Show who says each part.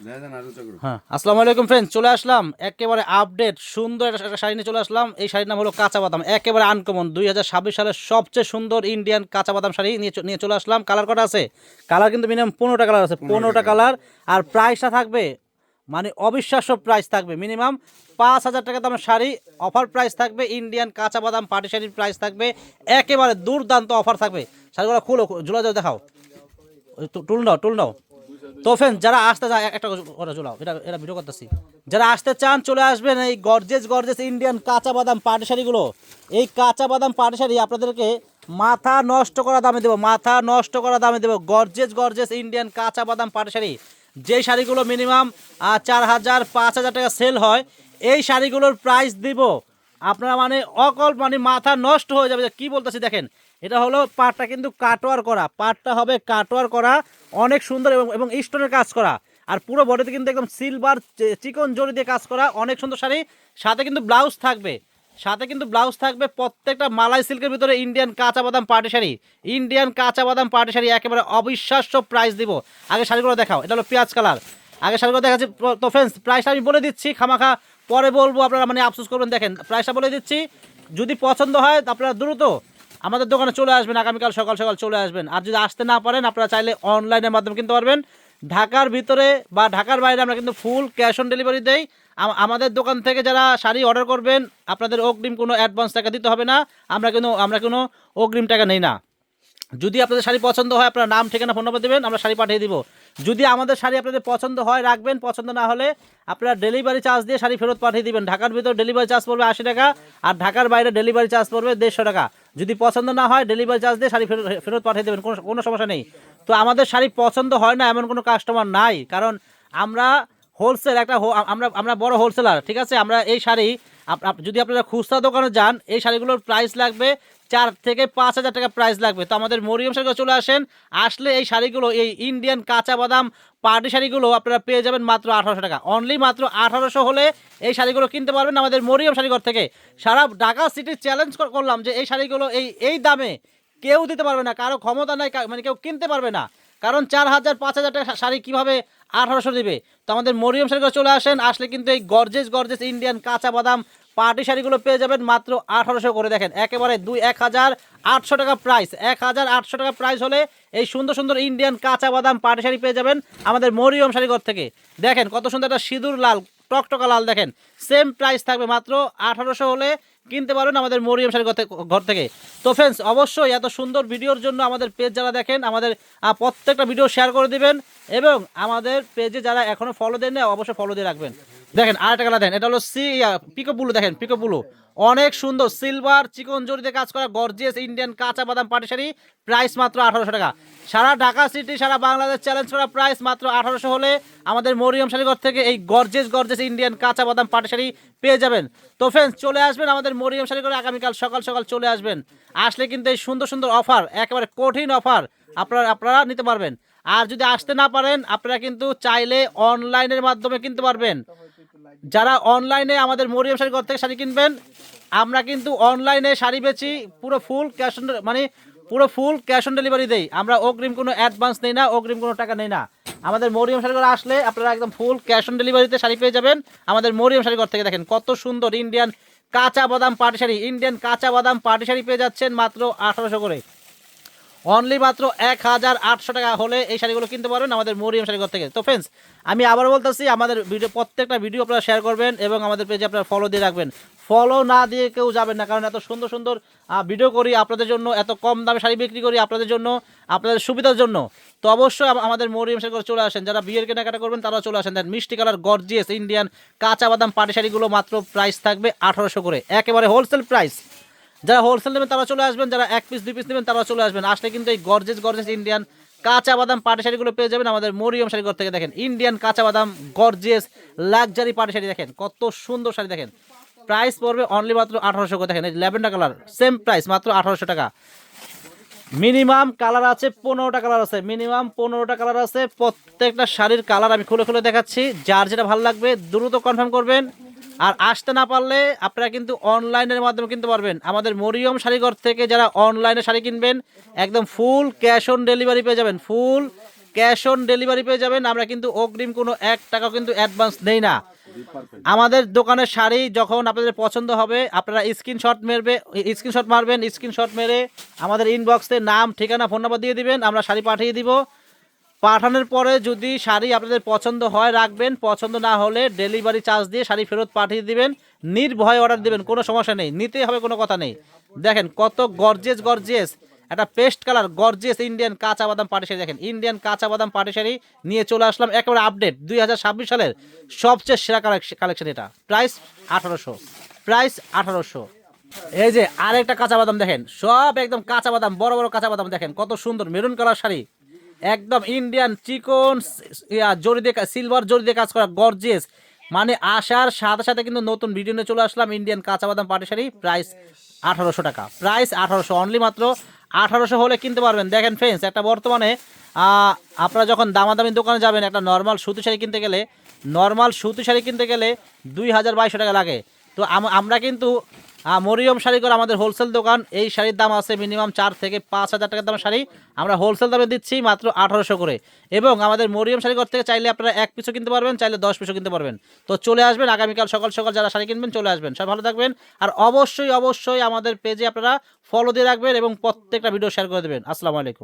Speaker 1: হ্যাঁ, আসসালামু আলাইকুম ফ্রেন্ডস, চলে আসলাম একেবারে আপডেট সুন্দর একটা শাড়ি নিয়ে চলে আসলাম। এই শাড়ির নাম হলো কাঁচা বাদাম, একেবারে আনকমন 2026 সালের সবচেয়ে সুন্দর ইন্ডিয়ান কাঁচা বাদাম শাড়ি নিয়ে চলে আসলাম। কালার কটা আছে? কালার কিন্তু মিনিমাম 15টা কালার আছে, 15টা কালার। আর প্রাইসটা থাকবে মানে অবিশ্বাস্য প্রাইস থাকবে, মিনিমাম 5,000 টাকা দামের শাড়ি অফার প্রাইস থাকবে। ইন্ডিয়ান কাঁচা বাদাম পাটি শাড়ির প্রাইস থাকবে একেবারে দুর্দান্ত অফার থাকবে। শাড়িগুলো খুলো, ঝুলা যাও, দেখাও, টুল নাও। তো ফ্রেন্ড, যারা আসতে চান একটা কথা চলাও, এটা ভিডিও করতেছি। যারা আসতে চান চলে আসবেন এই গর্জেস গর্জেস ইন্ডিয়ান কাঁচা বাদাম পাটি শাড়িগুলো। এই কাঁচা বাদাম পাটি শাড়ি আপনাদেরকে মাথা নষ্ট করা দামে দেবো, মাথা নষ্ট করা দামে দেবো। গর্জেস গর্জেস ইন্ডিয়ান কাঁচা বাদাম পাটি শাড়ি, যেই শাড়িগুলো মিনিমাম 4,000 5,000 টাকা সেল হয়, এই শাড়িগুলোর প্রাইস দিব আপনারা মানে অকল্প, মানে মাথা নষ্ট হয়ে যাবে। কি বলতেছি দেখেন, এটা হলো পাটটা কিন্তু কাটওয়ার করা, পাটটা হবে কাটওয়ার করা, অনেক সুন্দর এবং স্টোনের কাজ করা। আর পুরো বডিতে কিন্তু একদম সিলভার চিকন জরি দিয়ে কাজ করা, অনেক সুন্দর শাড়ি। সাথে কিন্তু ব্লাউজ থাকবে, সাথে কিন্তু ব্লাউজ থাকবে প্রত্যেকটা মালাই সিল্কের ভিতরে। ইন্ডিয়ান কাঁচা বাদাম পাটি শাড়ি, ইন্ডিয়ান কাঁচা বাদাম পাটি শাড়ি একেবারে অবিশ্বাস্য প্রাইস দিব। আগে শাড়িগুলো দেখাও, এটা হলো পেঁয়াজ কালার। আগে শাড়িগুলো দেখাচ্ছি। তো ফ্রেন্ডস, প্রাইসটা আমি বলে দিচ্ছি, খামাখা পরে বলবো, আপনারা মানে আফসোস করবেন। দেখেন প্রাইসটা বলে দিচ্ছি, যদি পছন্দ হয় আপনারা দ্রুত আমাদের দোকানে চলে আসবেন, আগামীকাল সকাল সকাল চলে আসবেন। আর যদি আসতে না পারেন আপনারা চাইলে অনলাইনের মাধ্যমে কিনতে পারবেন। ঢাকার ভিতরে বা ঢাকার বাইরে আমরা কিন্তু ফুল ক্যাশ অন ডেলিভারি দেই। আমাদের দোকান থেকে যারা শাড়ি অর্ডার করবেন আপনাদের অগ্রিম কোনো অ্যাডভান্স টাকা দিতে হবে না, আমরা কোনো অগ্রিম টাকা নেই না। যদি আপনাদের শাড়ি পছন্দ হয় আপনার নাম ঠিকানা ফোন নাম্বার দেবেন, আমরা শাড়ি পাঠিয়ে দিব। যদি আমাদের শাড়ি আপনাদের পছন্দ হয় রাখবেন, পছন্দ না হলে আপনারা ডেলিভারি চার্জ দিয়ে শাড়ি ফেরত পাঠিয়ে দিবেন। ঢাকার ভিতর ডেলিভারি চার্জ পড়বে 80 টাকা, আর ঢাকার বাইরে ডেলিভারি চার্জ পড়বে 150 টাকা। যদি পছন্দ না হয় ডেলিভারি চার্জ দিয়ে শাড়ি ফেরত পাঠিয়ে দেবেন, কোনো সমস্যা নেই। তো আমাদের শাড়ি পছন্দ হয় না এমন কোনো কাস্টমার নাই, কারণ আমরা হোলসেল আমরা বড় হোলসেলার, ঠিক আছে। আমরা এই শাড়ি যদি আপনারা খুচরা দোকানে যান এই শাড়িগুলোর প্রাইস লাগবে 4,000 থেকে 5,000 টাকা প্রাইস লাগবে। তো আমাদের মরিয়ম শাড়িগুলো চলে আসেন, আসলে এই শাড়িগুলো, এই ইন্ডিয়ান কাঁচা বাদাম পার্টি শাড়িগুলো আপনারা পেয়ে যাবেন মাত্র 1,800 টাকা, অনলি মাত্র 1,800 হলে এই শাড়িগুলো কিনতে পারবেন আমাদের মরিয়ম শাড়িঘর থেকে। সারা ঢাকা সিটি চ্যালেঞ্জ করলাম যে এই শাড়িগুলো এই দামে কেউ দিতে পারবে না, কারো ক্ষমতা নাই, মানে কেউ কিনতে পারবে না। কারণ 4,000 5,000 টাকা শাড়ি কীভাবে 1,800 দিবে। তো আমাদের মরিয়ম শাড়িঘর চলে আসেন, আসলে কিন্তু এই গর্জেস গর্জেস ইন্ডিয়ান কাঁচা বাদাম পার্টি শাড়িগুলো পেয়ে যাবেন মাত্র 1,800 করে। দেখেন একেবারে 1,800 টাকা প্রাইস, 1,800 টাকা প্রাইস হলে এই সুন্দর সুন্দর ইন্ডিয়ান কাঁচা বাদাম পার্টি শাড়ি পেয়ে যাবেন আমাদের মরিয়ম শাড়িঘর থেকে। দেখেন কত সুন্দর একটা সিঁদুর লাল টকটকা লাল, দেখেন সেম প্রাইস থাকবে মাত্র 1,800 হলে কিনতে পারবেন আমাদের মরিয়ম শাড়ি ঘর থেকে। তো ফ্রেন্ডস, অবশ্যই এত সুন্দর ভিডিওর জন্য আমাদের পেজ যারা দেখেন আমাদের প্রত্যেকটা ভিডিও শেয়ার করে দিবেন, এবং আমাদের পেজে যারা এখনও ফলো দেন না অবশ্যই ফলো দিয়ে রাখবেন। দেখেন আরেকটা কালার দেখেন, এটা হলো পিকো ব্লু। দেখেন পিকো ব্লু অনেক সুন্দর সিলভার চিকন জরিতে কাজ করা গর্জিয়াস ইন্ডিয়ান কাঁচা বাদাম পাটি শাড়ি, প্রাইস মাত্র 1,800 টাকা। সারা ঢাকা সিটি সারা বাংলাদেশ চ্যালেঞ্জ করা প্রাইস মাত্র 1,800 হলে আমাদের মরিয়ম শাড়িঘর থেকে এই গর্জিয়াস ইন্ডিয়ান কাঁচা বাদাম পাটি শাড়ি পেয়ে যাবেন। তো ফ্রেন্ডস, চলে আসবেন আমাদের মরিয়ম শাড়িঘরে, আগামীকাল সকাল সকাল চলে আসবেন। আসলে কিন্তু এই সুন্দর সুন্দর অফার, একেবারে কঠিন অফার আপনারা নিতে পারবেন। আর যদি আসতে না পারেন আপনারা কিন্তু চাইলে অনলাইনের মাধ্যমে কিনতে পারবেন। যারা অনলাইনে আমাদের মরিয়ম শাড়ি ঘর থেকে শাড়ি কিনবেন, আমরা কিন্তু অনলাইনে শাড়ি বেচি পুরো ফুল ক্যাশ অন ডেলিভারি দেই। আমরা অগ্রিম কোনো অ্যাডভান্স নেই না, অগ্রিম কোনো টাকা নেই না। আমাদের মরিয়ম শাড়ি ঘর আসলে আপনারা একদম ফুল ক্যাশ অন ডেলিভারিতে শাড়ি পেয়ে যাবেন আমাদের মরিয়ম শাড়ি ঘর থেকে। দেখেন কত সুন্দর ইন্ডিয়ান কাঁচা বাদাম পাটি শাড়ি, ইন্ডিয়ান কাঁচা বাদাম পাটি শাড়ি পেয়ে যাচ্ছেন মাত্র 1,800 করে, অনলি মাত্র 1,800 টাকা হলে এই শাড়িগুলো কিনতে পারবেন আমাদের মরিয়ম শাড়িঘর থেকে। তো ফ্রেন্ডস, আমি আবার বলতেছি, আমাদের প্রত্যেকটা ভিডিও আপনারা শেয়ার করবেন এবং আমাদের পেজে আপনারা ফলো দিয়ে রাখবেন। ফলো না দিয়ে কেউ যাবেন না, কারণ এত সুন্দর সুন্দর ভিডিও করি আপনাদের জন্য, এত কম দামে শাড়ি বিক্রি করি আপনাদের জন্য, আপনাদের সুবিধার জন্য। তো অবশ্যই আমাদের মরিয়ম শাড়িঘর চলে আসেন, যারা বিয়ের কেনাকাটা করবেন তারাও চলে আসেন। দেন মিষ্টি কালার গর্জিয়াস ইন্ডিয়ান কাঁচা বাদাম পাটি শাড়িগুলো মাত্র প্রাইস থাকবে 1,800 করে, একেবারে হোলসেল প্রাইস। যারা হোলসেল নেবেন তারা চলে আসবেন, যারা 1 পিস 2 পিস নেবেন তারা চলে আসবেন। আসলে কিন্তু এই গর্জেস ইন্ডিয়ান কাঁচা বাদাম পাটি শাড়িগুলো পেয়ে যাবেন আমাদের মরিয়ম শাড়িঘর থেকে। দেখেন ইন্ডিয়ান কাঁচা বাদাম গর্জিয়াস লাক্সারি পাটি শাড়ি, দেখেন কত সুন্দর শাড়ি। দেখেন প্রাইস পড়বে অনলি মাত্র 1,800 করে। দেখেন এই ল্যাভেন্ডার কালার সেম প্রাইস মাত্র 1,800 টাকা। মিনিমাম কালার আছে 15টা কালার আছে, মিনিমাম 15টা কালার আছে। প্রত্যেকটা শাড়ির কালার আমি খুলে খুলে দেখাচ্ছি, যার যেটা ভালো লাগবে দ্রুত কনফার্ম করবেন। আর আসতে না পারলে আপনারা কিন্তু অনলাইনের মাধ্যমে কিনতে পারবেন আমাদের মরিয়ম শাড়িঘর থেকে। যারা অনলাইনে শাড়ি কিনবেন একদম ফুল ক্যাশ অন ডেলিভারি পেয়ে যাবেন, ফুল ক্যাশ অন ডেলিভারি পেয়ে যাবেন। আমরা কিন্তু অগ্রিম কোনো 1 টাকাও কিন্তু অ্যাডভান্স নেই না। আমাদের দোকানের শাড়ি যখন আপনাদের পছন্দ হবে আপনারা স্ক্রিনশট মারবেন, স্ক্রিনশট মেরে আমাদের ইনবক্সে নাম, ঠিকানা, ফোন নাম্বার দিয়ে দিবেন, আমরা শাড়ি পাঠিয়ে দিব। পাঠানোর পরে যদি শাড়ি আপনাদের পছন্দ হয় রাখবেন, পছন্দ না হলে ডেলিভারি চার্জ দিয়ে শাড়ি ফেরত পাঠিয়ে দিবেন। নির্ভয়ে অর্ডার দিবেন, কোনো সমস্যা নেই, নিতেই হবে, কোনো কথা নেই। দেখেন কত গর্জিয়াস একটা পেস্ট কালার গর্জিয়াস ইন্ডিয়ান কাঁচা বাদাম পাটি শাড়ি। দেখেন ইন্ডিয়ান কাঁচা বাদাম পাটি শাড়ি নিয়ে চলে আসলাম, একেবারে আপডেট 2026 সালের সবচেয়ে সেরা কালেকশন। এটা প্রাইস 1800, প্রাইস 1800। এই যে আরেকটা কাঁচা বাদাম দেখেন, সব একদম কাঁচা বাদাম, বড় বড় কাঁচা বাদাম দেখেন কত সুন্দর মেরুন কালার শাড়ি, একদম ইন্ডিয়ান চিকন জরি দিয়ে সিলভার জরি দিয়ে কাজ করা গর্জিয়াস। মানে আসার সাথে সাথে কিন্তু নতুন ভিডিও নিয়ে চলে আসলাম, ইন্ডিয়ান কাঁচা বাদাম পাটি শাড়ি, প্রাইস 1800 টাকা, প্রাইস 1800, অনলি মাত্র 1800 হলে কিনতে পারবেন। দেখেন ফ্রেন্ডস, একটা বর্তমানে আপনারা যখন দামাদামি দোকানে যাবেন একটা নর্মাল সুতি শাড়ি কিনতে গেলে, 2022 টাকা লাগে। তো আমরা কিন্তু মরিয়ম শাড়ি করে আমাদের হোলসেল দোকান, এই শাড়ির দাম আছে মিনিমাম 4 থেকে 5 হাজার টাকার দামের শাড়ি আমরা হোলসেল দামে দিচ্ছি মাত্র 1800 করে। এবং আমাদের মরিয়ম শাড়ি ঘর থেকে চাইলে আপনারা 1 পিসও কিনতে পারবেন, চাইলে 10 পিসও কিনতে পারবেন। তো চলে আসবেন আগামীকাল সকাল সকাল, যারা শাড়ি কিনবেন চলে আসবেন। সব ভালো থাকবেন, আর অবশ্যই আমাদের পেজে আপনারা ফলো দিয়ে রাখবেন এবং প্রত্যেকটা ভিডিও শেয়ার করে দেবেন। আসসালামু আলাইকুম।